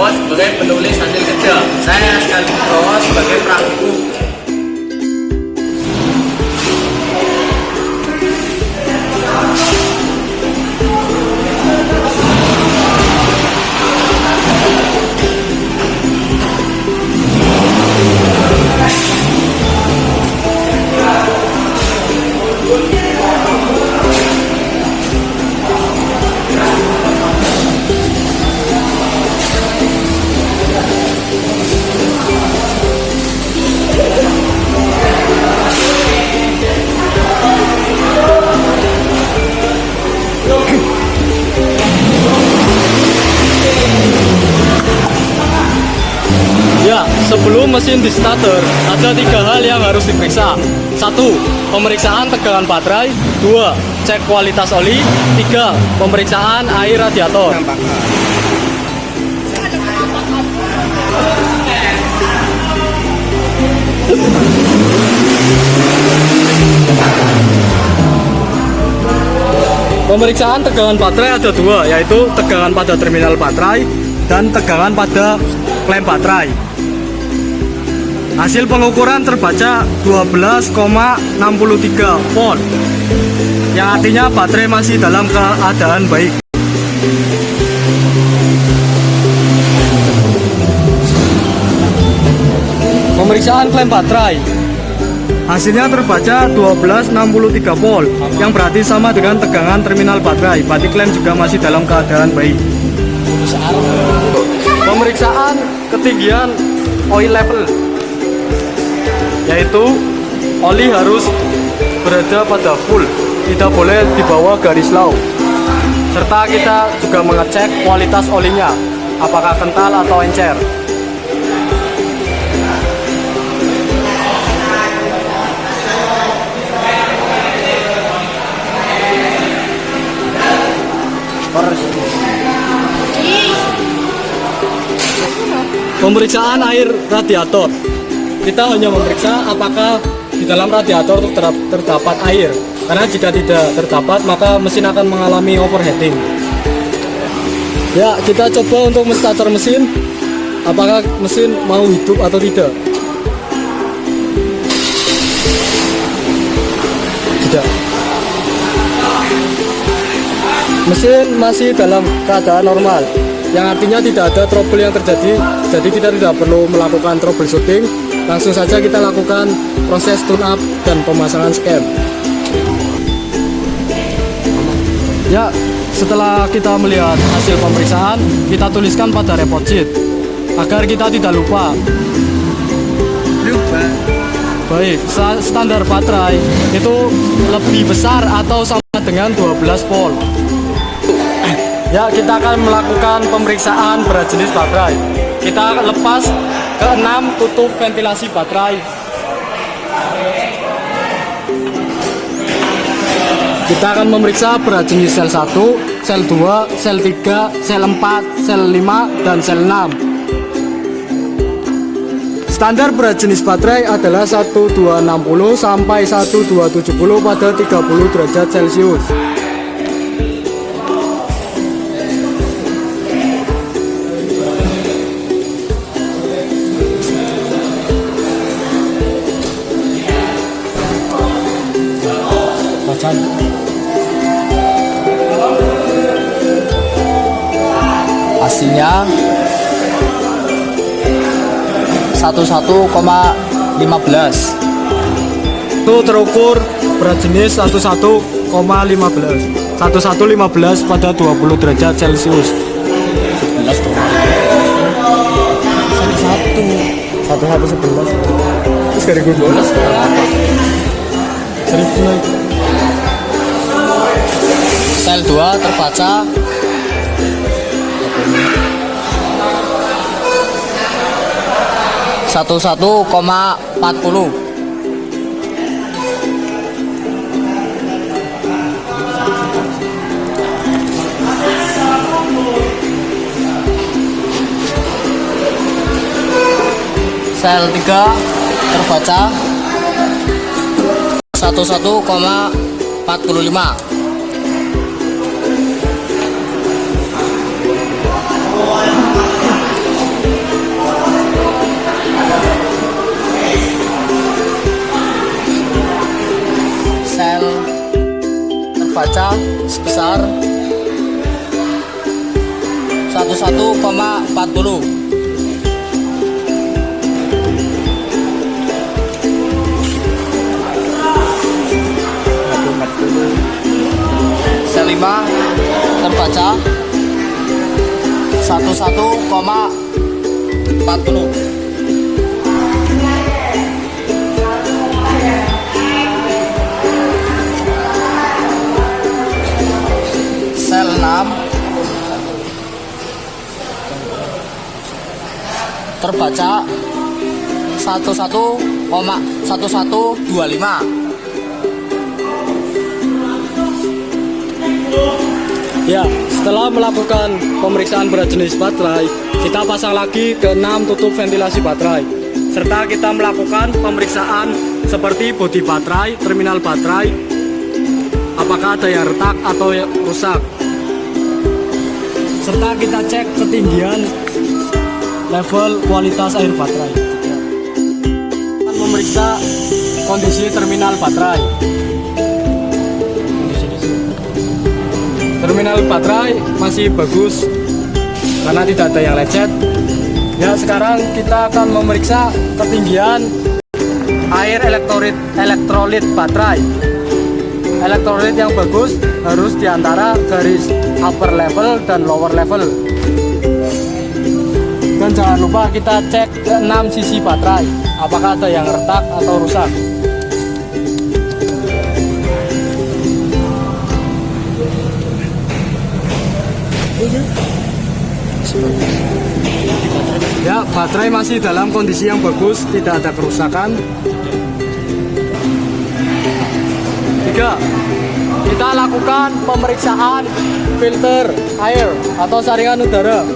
Nugroho sebagai penulis hasil kerja. Saya Sekali Nugroho sebagai praktikum. Ya, sebelum mesin di starter, ada 3 hal yang harus diperiksa. 1. Pemeriksaan tegangan baterai. 2. Cek kualitas oli. 3. Pemeriksaan air radiator. Pemeriksaan tegangan baterai ada 2, yaitu tegangan pada terminal baterai dan tegangan pada klem baterai. Hasil pengukuran terbaca 12,63 volt, yang artinya baterai masih dalam keadaan baik. Pemeriksaan klem baterai, hasilnya terbaca 12,63 volt, yang berarti sama dengan tegangan terminal baterai. Berarti klem juga masih dalam keadaan baik. Pemeriksaan ketinggian oil level, yaitu oli harus berada pada full, tidak boleh di bawah garis low. Serta kita juga mengecek kualitas olinya, apakah kental atau encer. Pemeriksaan air radiator, kita hanya memeriksa apakah di dalam radiator terdapat air, karena jika tidak terdapat maka mesin akan mengalami overheating. Ya, kita coba untuk menstarter mesin, apakah mesin mau hidup atau tidak. Tidak. Mesin masih dalam keadaan normal, yang artinya tidak ada trouble yang terjadi. Jadi kita tidak perlu melakukan troubleshooting, langsung saja kita lakukan proses tune up dan pemasangan scan. Ya, setelah kita melihat hasil pemeriksaan, kita tuliskan pada report sheet agar kita tidak lupa. Baik, standar baterai itu lebih besar atau sama dengan 12 volt. Ya, kita akan melakukan pemeriksaan berat jenis baterai. Kita lepas ke 6 tutup ventilasi baterai. Kita akan memeriksa berat jenis sel 1, sel 2, sel 3, sel 4, sel 5, dan sel 6. Standar berat jenis baterai adalah 1260 sampai 1270 pada 30 derajat Celcius. Hasilnya 11,15. Itu terukur berat jenis 11,15 pada 20 derajat Celcius. 11 terus dari gue 12 Sel 2 terbaca 11,40. Sel 3 terbaca 11,45. 1,40. Sel 5 terbaca 11,40. Sel 6 terbaca 11,1125. Ya, setelah melakukan pemeriksaan berat jenis baterai, kita pasang lagi ke 6 tutup ventilasi baterai. Serta kita melakukan pemeriksaan seperti bodi baterai, terminal baterai, apakah ada yang retak atau yang rusak. Serta kita cek ketinggian level kualitas air baterai. Memeriksa kondisi terminal baterai. Terminal baterai masih bagus karena tidak ada yang lecet. Ya, sekarang kita akan memeriksa ketinggian air elektrolit baterai. Elektrolit yang bagus harus di antara garis upper level dan lower level. Dan jangan lupa kita cek ke 6 sisi baterai, apakah ada yang retak atau rusak. Ya, baterai masih dalam kondisi yang bagus, tidak ada kerusakan. 3. Kita lakukan pemeriksaan filter air atau saringan udara.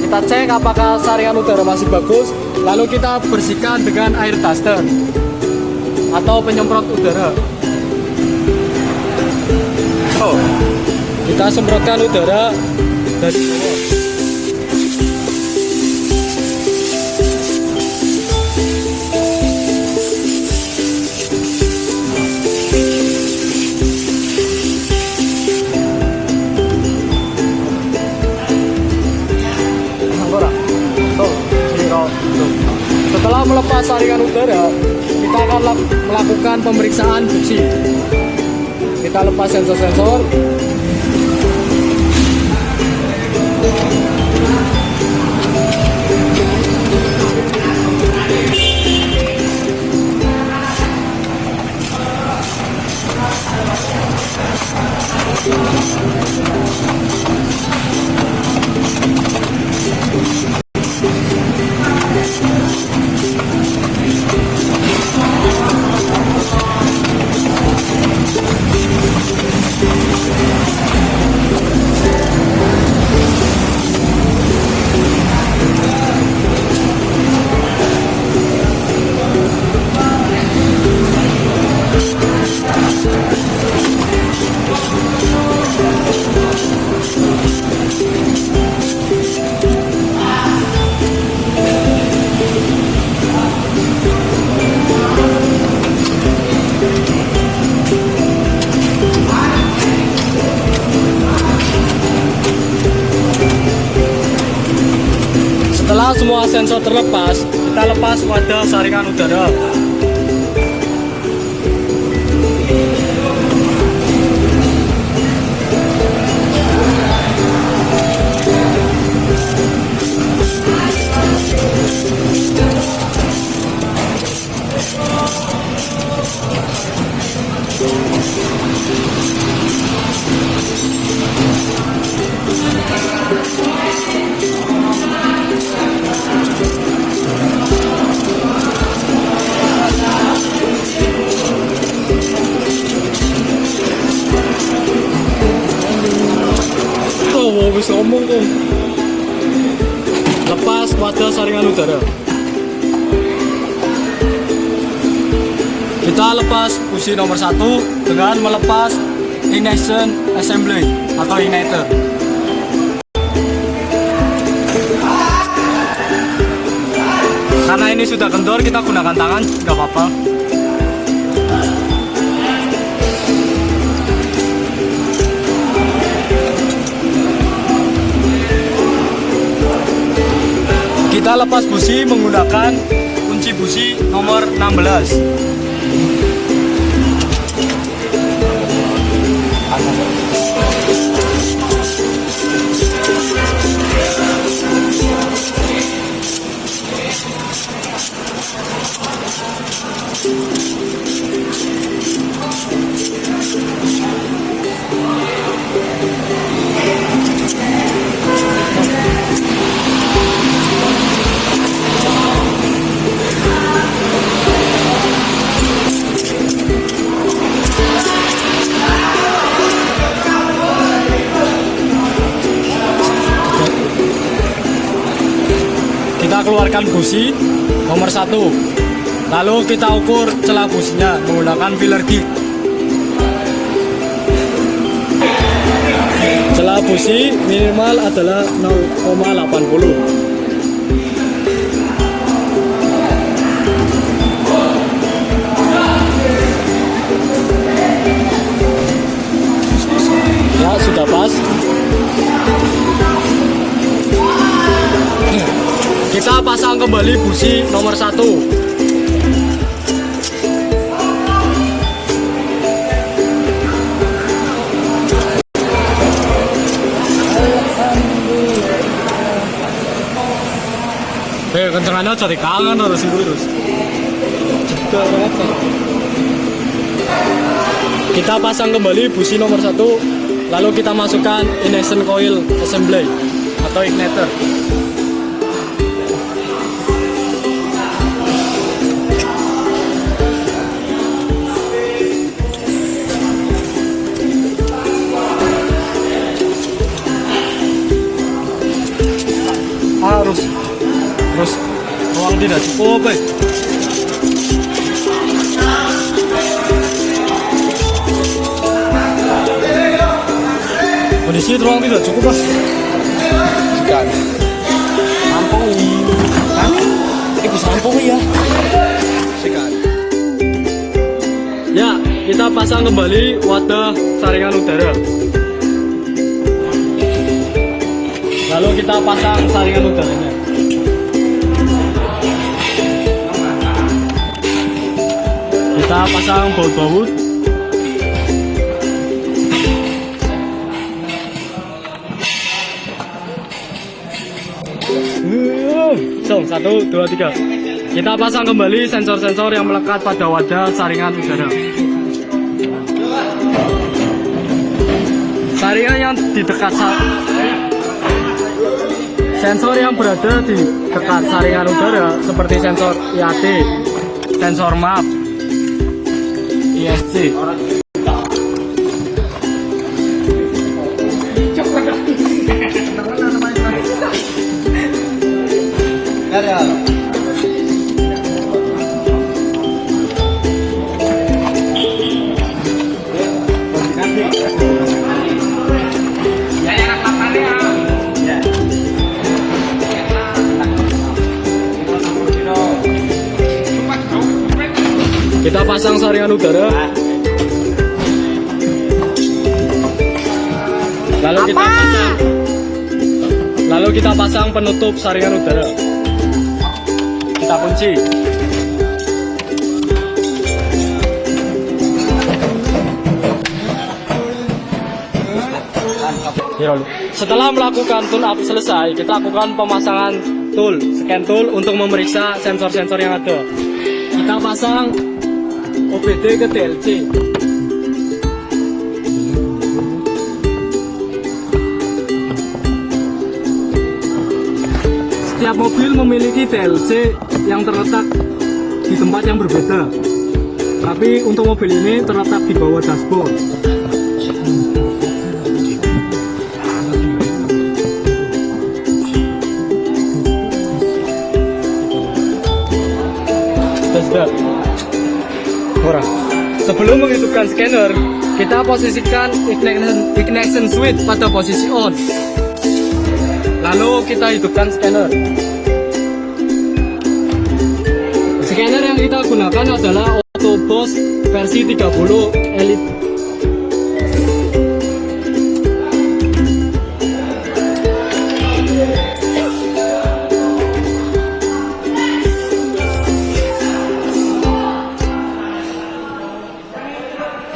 Kita cek apakah saringan udara masih bagus, lalu kita bersihkan dengan air duster atau penyemprot udara. Kita semprotkan udara dari bawah. Setelah melepas saringan udara, kita akan melakukan pemeriksaan buksi. Kita lepas sensor-sensor. Setelah semua sensor terlepas, kita lepas wadah saringan udara. Wis ngomong tuh. Lepas wadah saringan udara. Kita lepas busi nomor 1 dengan melepas ignition assembly atau igniter. Karena ini sudah kendor, kita gunakan tangan, nggak apa-apa. Kita lepas busi menggunakan kunci busi nomor 16. Kita keluarkan busi nomor 1, lalu kita ukur celah businya menggunakan filler gig. Celah busi minimal adalah 0,80. Ya, sudah pas. Kita pasang kembali busi nomor 1. Kencengannya cari kangen harus terus. Kita pasang kembali busi nomor 1, lalu kita masukkan ignition coil assembly atau igniter. Terus ruang tidak cukup. Kondisi ruang tidak cukup, Mas. Bukan. Rampung. Ibu rampung ya. Sekan. Ya, kita pasang kembali wadah saringan udara. Lalu kita pasang saringan udaranya. Kita pasang baut-baut. So, 1, 2, 3. Kita pasang kembali sensor-sensor yang melekat pada wadah saringan udara. Saringan yang di dekat sensor yang berada di dekat saringan udara seperti sensor IAT, sensor MAP, ISC. Kita pasang saringan udara. Lalu kita pasang penutup saringan udara. Kita kunci. Setelah melakukan tune up selesai, kita lakukan pemasangan tool, scan tool untuk memeriksa sensor-sensor yang ada. Kita pasang OBD ke TLC. Setiap mobil memiliki TLC yang terletak di tempat yang berbeda. Tapi untuk mobil ini terletak di bawah dashboard. Sebelum menghidupkan scanner, kita posisikan ignition switch pada posisi on. Lalu kita hidupkan scanner. Scanner yang kita gunakan adalah Autoboss versi 30 Elite.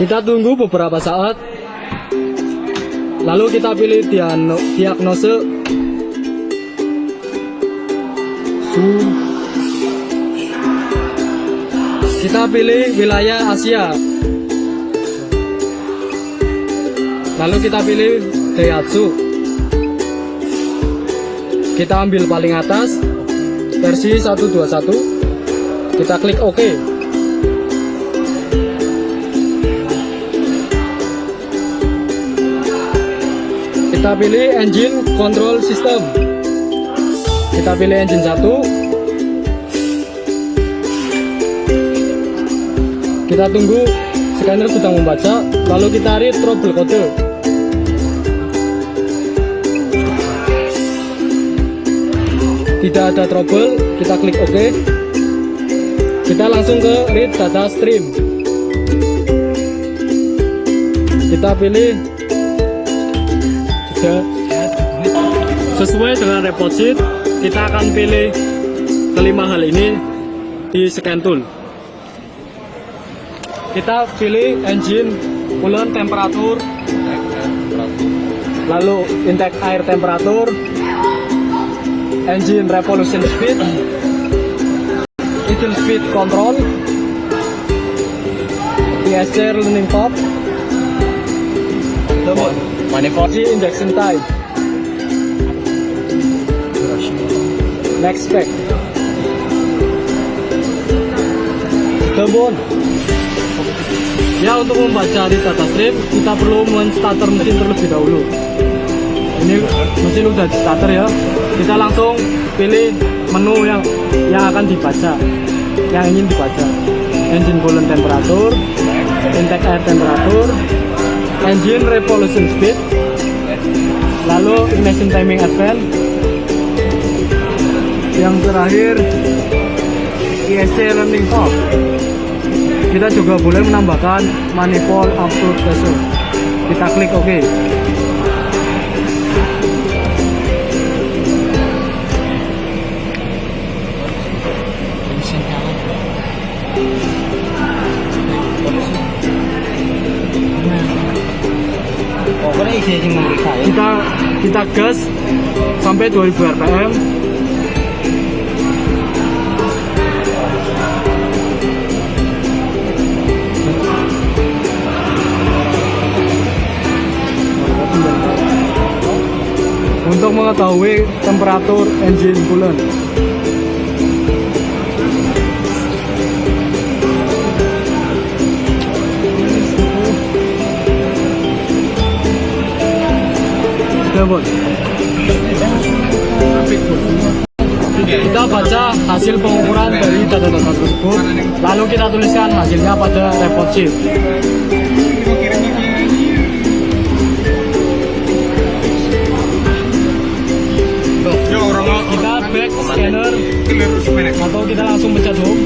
Kita tunggu beberapa saat. Lalu kita pilih diagnose. Kita pilih wilayah Asia. Lalu kita pilih Daihatsu. Kita ambil paling atas, versi 121. Kita klik OK. Kita pilih engine control system. Kita pilih engine 1. Kita tunggu scanner sudah membaca, lalu kita read trouble code. Tidak ada trouble, kita klik OK. Kita langsung ke read data stream. Kita pilih sesuai dengan report sheet. Kita akan pilih kelima hal ini di scan tool. Kita pilih engine coolant temperatur, lalu intake air temperatur, engine revolution speed, idle speed control, ESC running top, manifold injection type, next spec, debon. Ya, untuk membaca di data stream kita perlu men-starter mesin terlebih dahulu. Ini mesin udah di starter ya. Kita langsung pilih menu yang akan dibaca, yang ingin dibaca. Engine coolant temperatur, intake air temperatur, engine revolution speed, lalu ignition timing advance, yang terakhir ESC running top. Kita juga boleh menambahkan manifold output pressure. Kita klik OK. Kita gas sampai 2000 rpm. Untuk mengetahui temperatur engine coolant. Kita baca hasil pengukuran dari data-data tersebut, lalu kita tuliskan hasilnya pada report sheet. Kita back scanner atau kita langsung pencet home.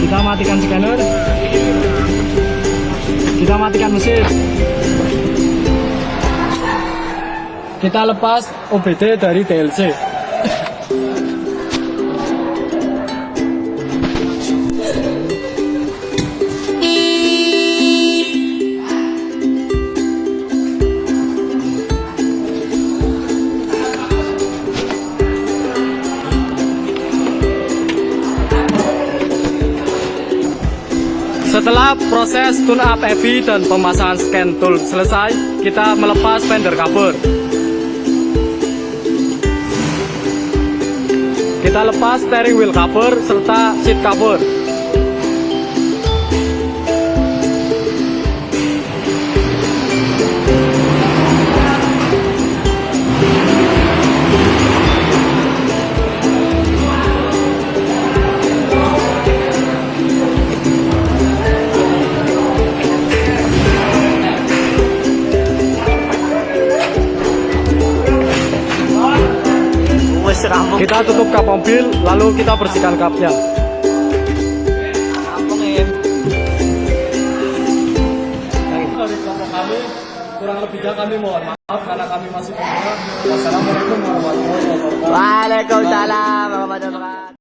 Kita matikan scanner. Kita matikan mesin. Kita lepas OBD dari DLC. Setelah proses tune up heavy dan pemasangan scan tool selesai, kita melepas fender cover. Kita lepas steering wheel cover serta seat cover. Kita tutup kap mobil, lalu kita bersihkan kapnya. Dari kelompok kami, kurang lebihnya kami mohon maaf karena kami masih pemula. Wassalamualaikum warahmatullahi wabarakatuh. Waalaikumsalam warahmatullahi wabarakatuh.